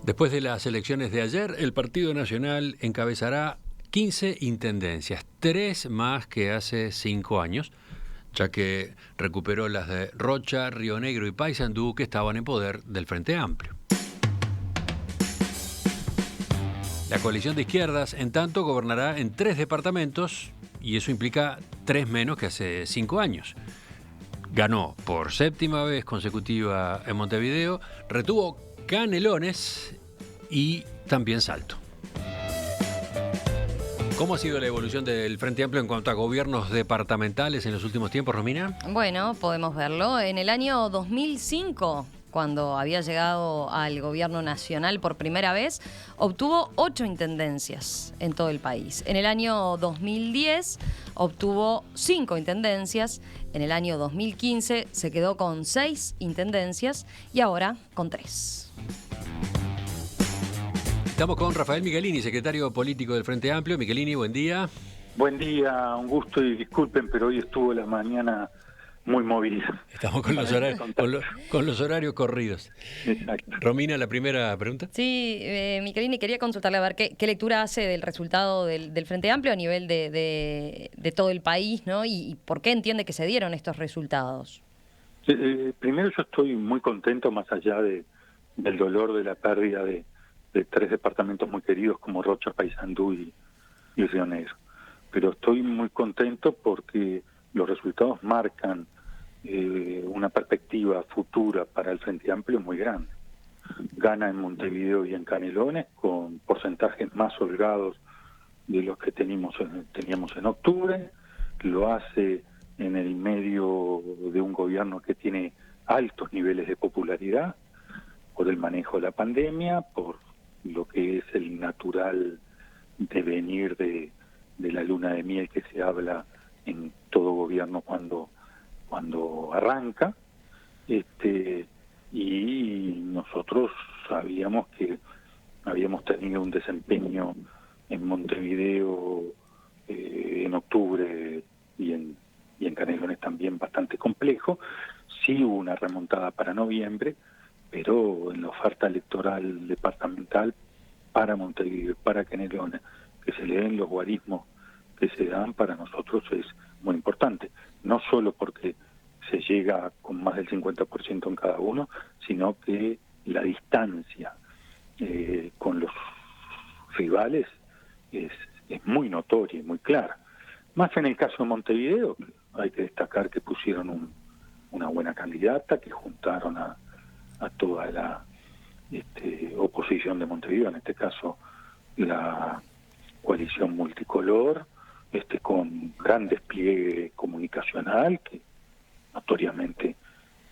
Después de las elecciones de ayer, el Partido Nacional encabezará 15 intendencias, 3 más que hace 5 años, ya que recuperó las de Rocha, Río Negro y Paysandú, que estaban en poder del Frente Amplio. La coalición de izquierdas, en tanto, gobernará en 3 departamentos, y eso implica 3 menos que hace 5 años. Ganó por 7ª vez consecutiva en Montevideo, retuvo Canelones y también Salto. ¿Cómo ha sido la evolución del Frente Amplio en cuanto a gobiernos departamentales en los últimos tiempos, Romina? Bueno, podemos verlo. En el año 2005, cuando había llegado al gobierno nacional por primera vez, obtuvo 8 intendencias en todo el país. En el año 2010 obtuvo 5 intendencias. En el año 2015 se quedó con 6 intendencias y ahora con 3. Estamos con Rafael Michelini, secretario político del Frente Amplio. Michelini, buen día. Buen día, un gusto y disculpen, pero hoy estuvo la mañana muy movida. Estamos con los horarios corridos. Exacto. Romina, la primera pregunta. Sí, Michelini, quería consultarle a ver qué lectura hace del resultado del Frente Amplio a nivel de todo el país, ¿no? Y por qué entiende que se dieron estos resultados. Primero, yo estoy muy contento, más allá del dolor de la pérdida de 3 departamentos muy queridos como Rocha, Paysandú y Río Negro. Pero estoy muy contento porque los resultados marcan una perspectiva futura para el Frente Amplio muy grande. Gana en Montevideo y en Canelones con porcentajes más holgados de los que teníamos en octubre. Lo hace en el medio de un gobierno que tiene altos niveles de popularidad por el manejo de la pandemia, por lo que es el natural devenir de la luna de miel que se habla en todo gobierno cuando arranca, y nosotros sabíamos que habíamos tenido un desempeño en Montevideo en octubre y en Canelones también bastante complejo. Sí hubo una remontada para noviembre, pero en la oferta electoral departamental para Montevideo, para Canelones, que se le den los guarismos que se dan, para nosotros es muy importante. No solo porque se llega con más del 50% en cada uno, sino que la distancia con los rivales es muy notoria y muy clara. Más en el caso de Montevideo, hay que destacar que pusieron una buena candidata, que juntaron a toda la oposición de Montevideo, en este caso la coalición multicolor, con gran despliegue comunicacional, que notoriamente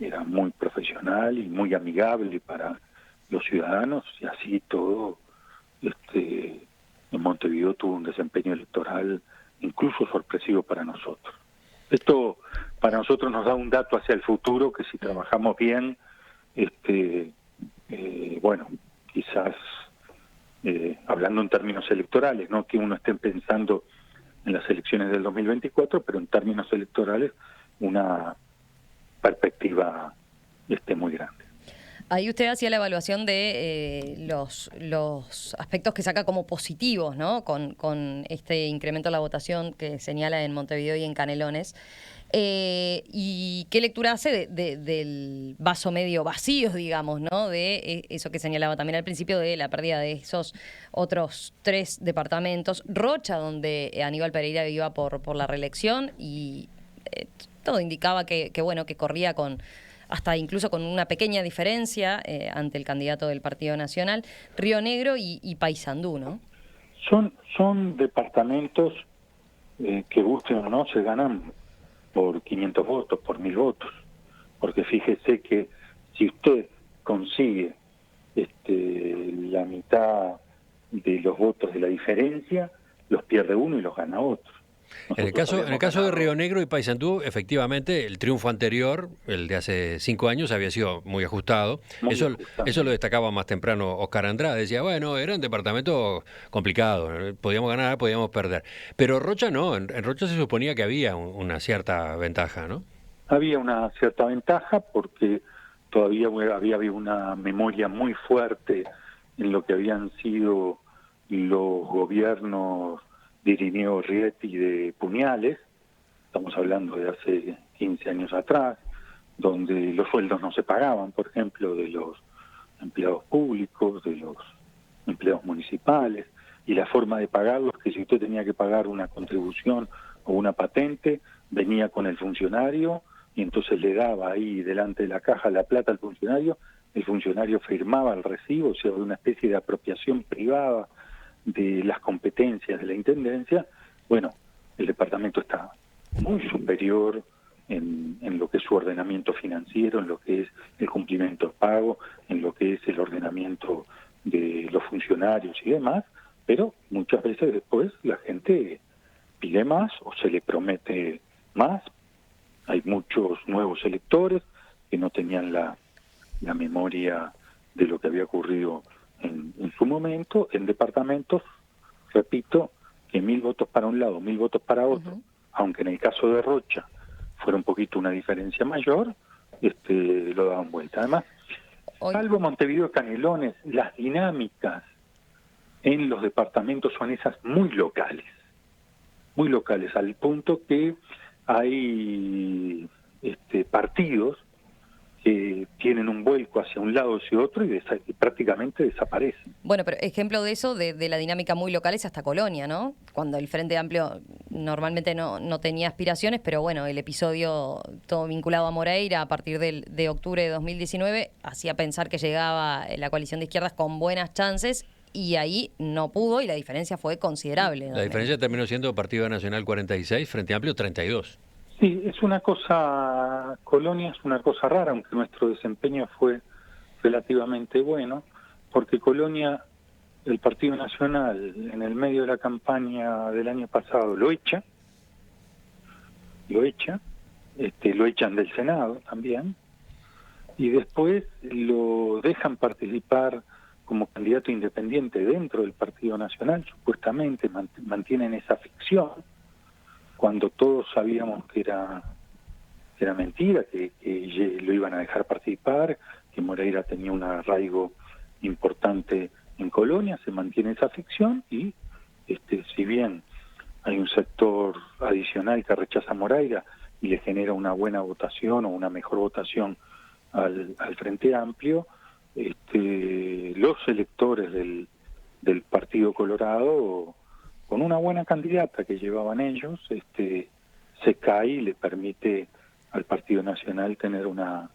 era muy profesional y muy amigable para los ciudadanos, y así todo en Montevideo tuvo un desempeño electoral incluso sorpresivo para nosotros. Esto para nosotros nos da un dato hacia el futuro, que si trabajamos bien, bueno, quizás hablando en términos electorales, no que uno esté pensando en las elecciones del 2024, pero en términos electorales una perspectiva muy grande. Ahí usted hacía la evaluación de los aspectos que saca como positivos, ¿no? Con este incremento de la votación que señala en Montevideo y en Canelones. ¿Y qué lectura hace del vaso medio vacío, digamos, ¿no? De eso que señalaba también al principio, de la pérdida de esos otros 3 departamentos. Rocha, donde Aníbal Pereira iba por la reelección, y todo indicaba que corría hasta incluso con una pequeña diferencia ante el candidato del Partido Nacional. Río Negro y Paysandú, ¿no? Son departamentos que, gusten o no, se ganan por 500 votos, por 1000 votos, porque fíjese que si usted consigue la mitad de los votos de la diferencia, los pierde uno y los gana otro. En el caso de Río Negro y Paysandú, efectivamente, el triunfo anterior, el de hace 5 años, había sido muy ajustado. Eso lo destacaba más temprano Oscar Andrade. Decía, bueno, era un departamento complicado, podíamos ganar, podíamos perder. Pero Rocha no, en Rocha se suponía que había una cierta ventaja, ¿no? Había una cierta ventaja porque todavía había una memoria muy fuerte en lo que habían sido los gobiernos de Irineo Rietti y de Puñales, estamos hablando de hace 15 años atrás, donde los sueldos no se pagaban, por ejemplo, de los empleados públicos, de los empleados municipales, y la forma de pagarlos, que si usted tenía que pagar una contribución o una patente, venía con el funcionario y entonces le daba ahí delante de la caja la plata al funcionario, el funcionario firmaba el recibo, o sea, de una especie de apropiación privada de las competencias de la Intendencia. Bueno, el departamento está muy superior en lo que es su ordenamiento financiero, en lo que es el cumplimiento de pago, en lo que es el ordenamiento de los funcionarios y demás, pero muchas veces después la gente pide más o se le promete más. Hay muchos nuevos electores que no tenían la memoria de lo que había ocurrido en su momento, en departamentos, repito, que 1000 votos para un lado, 1000 votos para otro, aunque en el caso de Rocha fuera un poquito una diferencia mayor, lo daban vuelta. Además, salvo Montevideo y Canelones, las dinámicas en los departamentos son esas muy locales, al punto que hay partidos que tienen un vuelco hacia un lado o hacia otro y prácticamente desaparecen. Bueno, pero ejemplo de eso, de la dinámica muy local, es hasta Colonia, ¿no? Cuando el Frente Amplio normalmente no tenía aspiraciones, pero bueno, el episodio todo vinculado a Moreira a partir de octubre de 2019 hacía pensar que llegaba la coalición de izquierdas con buenas chances, y ahí no pudo, y la diferencia fue considerable. La diferencia terminó siendo Partido Nacional 46, Frente Amplio 32. Sí, es una cosa, Colonia es una cosa rara, aunque nuestro desempeño fue relativamente bueno, porque Colonia, el Partido Nacional, en el medio de la campaña del año pasado, lo echan del Senado también, y después lo dejan participar como candidato independiente dentro del Partido Nacional, supuestamente mantienen esa ficción, cuando todos sabíamos que era mentira, que lo iban a dejar participar, que Moreira tenía un arraigo importante en Colonia, se mantiene esa ficción y si bien hay un sector adicional que rechaza a Moreira y le genera una buena votación o una mejor votación al Frente Amplio, los electores del Partido Colorado, con una buena candidata que llevaban ellos, se cae y le permite al Partido Nacional tener una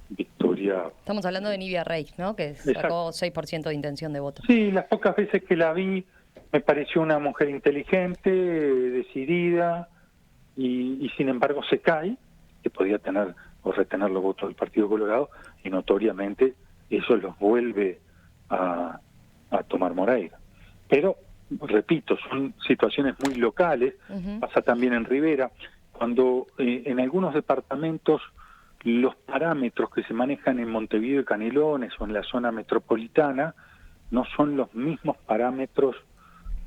victoria. Estamos hablando de Nivia Rey, ¿no? Que sacó 6% de intención de voto. Sí, las pocas veces que la vi me pareció una mujer inteligente, decidida, y sin embargo se cae, que podía tener o retener los votos del Partido Colorado, y notoriamente eso los vuelve a tomar Moreira. Pero repito, son situaciones muy locales, pasa también en Rivera, cuando en algunos departamentos los parámetros que se manejan en Montevideo y Canelones o en la zona metropolitana no son los mismos parámetros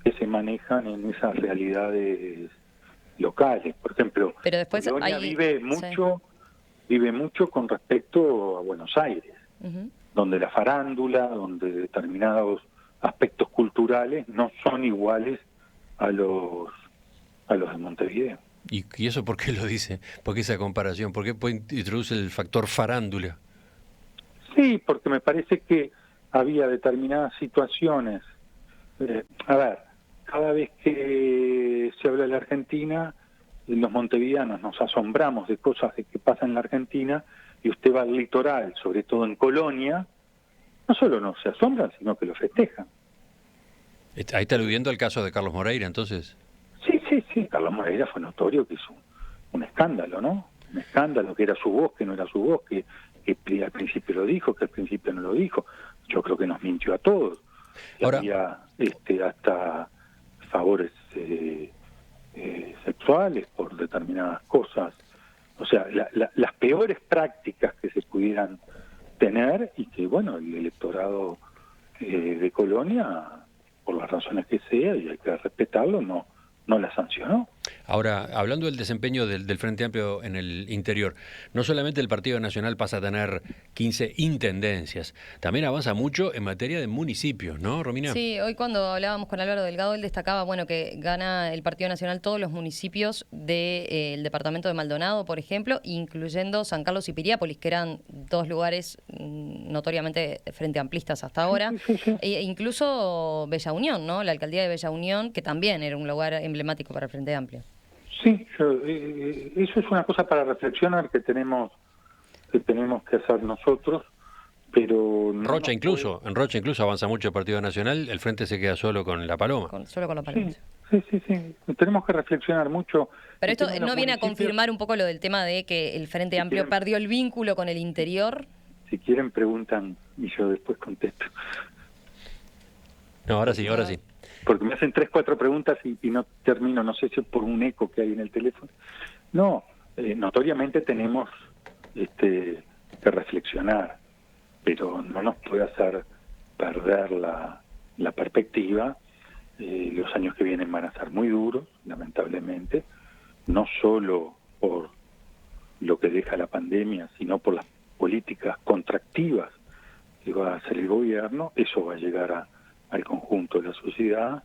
que se manejan en esas realidades locales. Por ejemplo, pero después Colonia vive mucho con respecto a Buenos Aires, donde la farándula, donde determinados aspectos culturales no son iguales a los de Montevideo. ¿Y eso por qué lo dice? ¿Por qué esa comparación? ¿Por qué introduce el factor farándula? Sí, porque me parece que había determinadas situaciones. A ver, cada vez que se habla de la Argentina, los montevideanos nos asombramos de cosas que pasan en la Argentina, y usted va al litoral, sobre todo en Colonia, no solo no se asombran, sino que lo festejan. Ahí está aludiendo al caso de Carlos Moreira, entonces. Sí, Carlos Moreira fue notorio que hizo un escándalo, ¿no? Un escándalo, que era su voz, que no era su voz, que al principio lo dijo, que al principio no lo dijo. Yo creo que nos mintió a todos. Ahora, había hasta favores sexuales por determinadas cosas. O sea, las peores prácticas que se pudieran tener, y que, bueno, el electorado de Colonia, por las razones que sea, y hay que respetarlo, no la sancionó. Ahora, hablando del desempeño del Frente Amplio en el interior, no solamente el Partido Nacional pasa a tener 15 intendencias, también avanza mucho en materia de municipios, ¿no, Romina? Sí, hoy cuando hablábamos con Álvaro Delgado, él destacaba, bueno, que gana el Partido Nacional todos los municipios del departamento de Maldonado, por ejemplo, incluyendo San Carlos y Piriápolis, que eran dos lugares notoriamente frente amplistas hasta ahora, e incluso Bella Unión, ¿no? La alcaldía de Bella Unión, que también era un lugar emblemático para el Frente Amplio. Sí, eso es una cosa para reflexionar que tenemos que hacer nosotros, pero no Rocha incluso, en Rocha incluso avanza mucho el Partido Nacional, el Frente se queda solo con La Paloma. Solo con La Paloma. Sí. Tenemos que reflexionar mucho. Pero esto no viene a confirmar un poco lo del tema de que el Frente Amplio perdió el vínculo con el interior. Si quieren preguntan y yo después contesto. No, ahora sí. Porque me hacen 3, 4 preguntas y no termino, no sé si es por un eco que hay en el teléfono. No, notoriamente tenemos que reflexionar, pero no nos puede hacer perder la perspectiva. Los años que vienen van a ser muy duros, lamentablemente, no solo por lo que deja la pandemia, sino por las políticas contractivas que va a hacer el gobierno. Eso va a llegar al conjunto de la sociedad.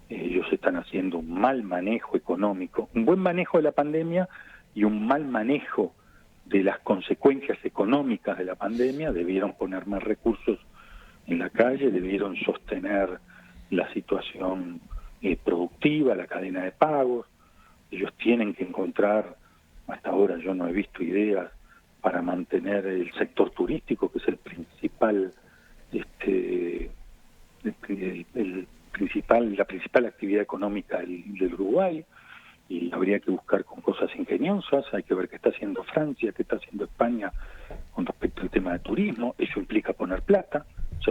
Ellos están haciendo un mal manejo económico, un buen manejo de la pandemia y un mal manejo de las consecuencias económicas de la pandemia. Debieron poner más recursos en la calle, debieron sostener la situación productiva, la cadena de pagos. Ellos tienen que encontrar, hasta ahora yo no he visto ideas para mantener el sector turístico, que es el principal la principal actividad económica del Uruguay, y habría que buscar con cosas ingeniosas. Hay que ver qué está haciendo Francia, qué está haciendo España con respecto al tema de turismo. Eso implica poner plata,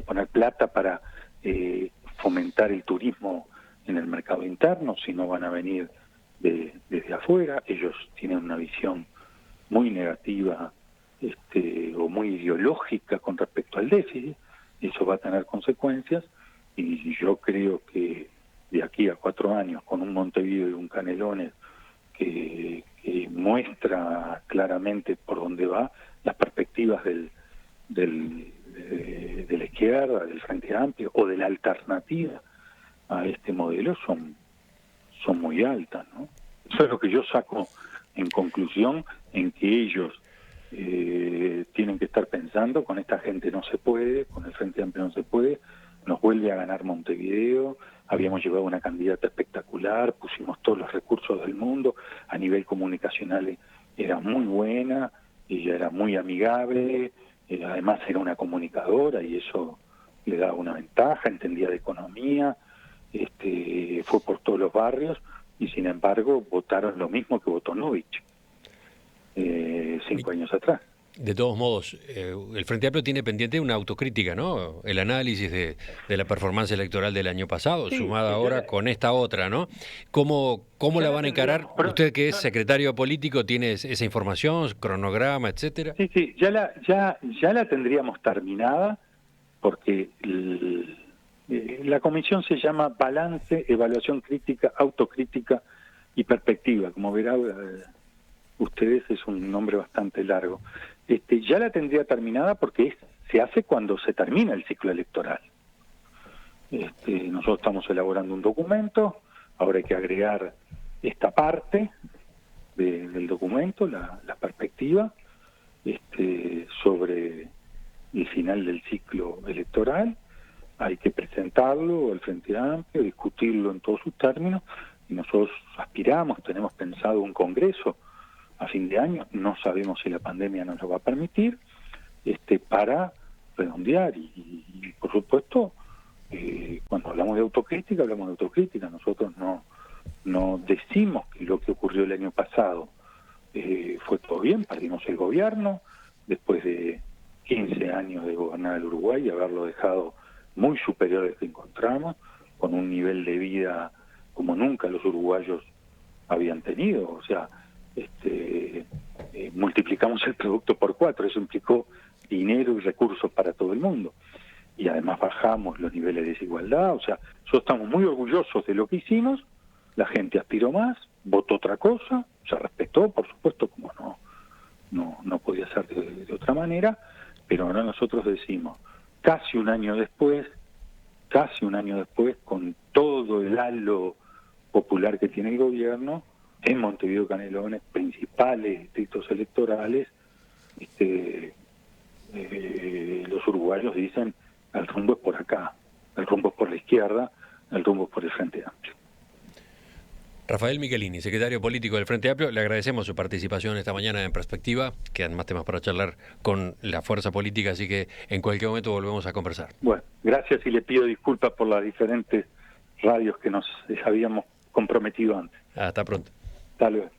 poner plata para fomentar el turismo en el mercado interno, si no van a venir desde afuera. Ellos tienen una visión muy negativa o muy ideológica con respecto al déficit. Eso va a tener consecuencias, y yo creo que de aquí a 4 años, con un Montevideo y un Canelones que muestra claramente por dónde va, las perspectivas de la izquierda, del Frente Amplio o de la alternativa a este modelo son muy altas, ¿no? Eso es lo que yo saco en conclusión, en que ellos tienen que estar pensando: con esta gente no se puede, con el Frente Amplio no se puede. Nos vuelve a ganar Montevideo, habíamos llevado una candidata espectacular, pusimos todos los recursos del mundo, a nivel comunicacional era muy buena, ella era muy amigable, además era una comunicadora y eso le daba una ventaja, entendía de economía, fue por todos los barrios, y sin embargo votaron lo mismo que votó Novich 5 años atrás. De todos modos, el Frente Amplio tiene pendiente una autocrítica, ¿no? El análisis de la performance electoral del año pasado, sumada ahora con esta otra, ¿no? ¿Cómo la van a encarar? Usted, que es secretario político, tiene esa información, cronograma, etcétera. Sí, ya la tendríamos terminada, porque la comisión se llama Balance, Evaluación Crítica, Autocrítica y Perspectiva. Como verá ustedes, es un nombre bastante largo. Ya la tendría terminada, porque se hace cuando se termina el ciclo electoral. Nosotros estamos elaborando un documento, ahora hay que agregar esta parte del documento, la perspectiva sobre el final del ciclo electoral. Hay que presentarlo al Frente Amplio, discutirlo en todos sus términos, y nosotros aspiramos, tenemos pensado un congreso a fin de año, no sabemos si la pandemia nos lo va a permitir, para redondear. Y por supuesto, cuando hablamos de autocrítica, nosotros no decimos que lo que ocurrió el año pasado fue todo bien. Perdimos el gobierno después de 15 años de gobernar el Uruguay y haberlo dejado muy superior al que encontramos, con un nivel de vida como nunca los uruguayos habían tenido. O sea, multiplicamos el producto por 4, eso implicó dinero y recursos para todo el mundo, y además bajamos los niveles de desigualdad. O sea, nosotros estamos muy orgullosos de lo que hicimos, la gente aspiró más, votó otra cosa, se respetó, por supuesto, como no podía ser de otra manera, pero ahora nosotros decimos, casi un año después, con todo el halo popular que tiene el gobierno, en Montevideo Canelones, principales distritos electorales, los uruguayos dicen, el rumbo es por acá, el rumbo es por la izquierda, el rumbo es por el Frente Amplio. Rafael Michelini, secretario político del Frente Amplio, le agradecemos su participación esta mañana en Perspectiva. Quedan más temas para charlar con la fuerza política, así que en cualquier momento volvemos a conversar. Bueno, gracias y le pido disculpas por las diferentes radios que nos habíamos comprometido antes. Hasta pronto. Hasta luego.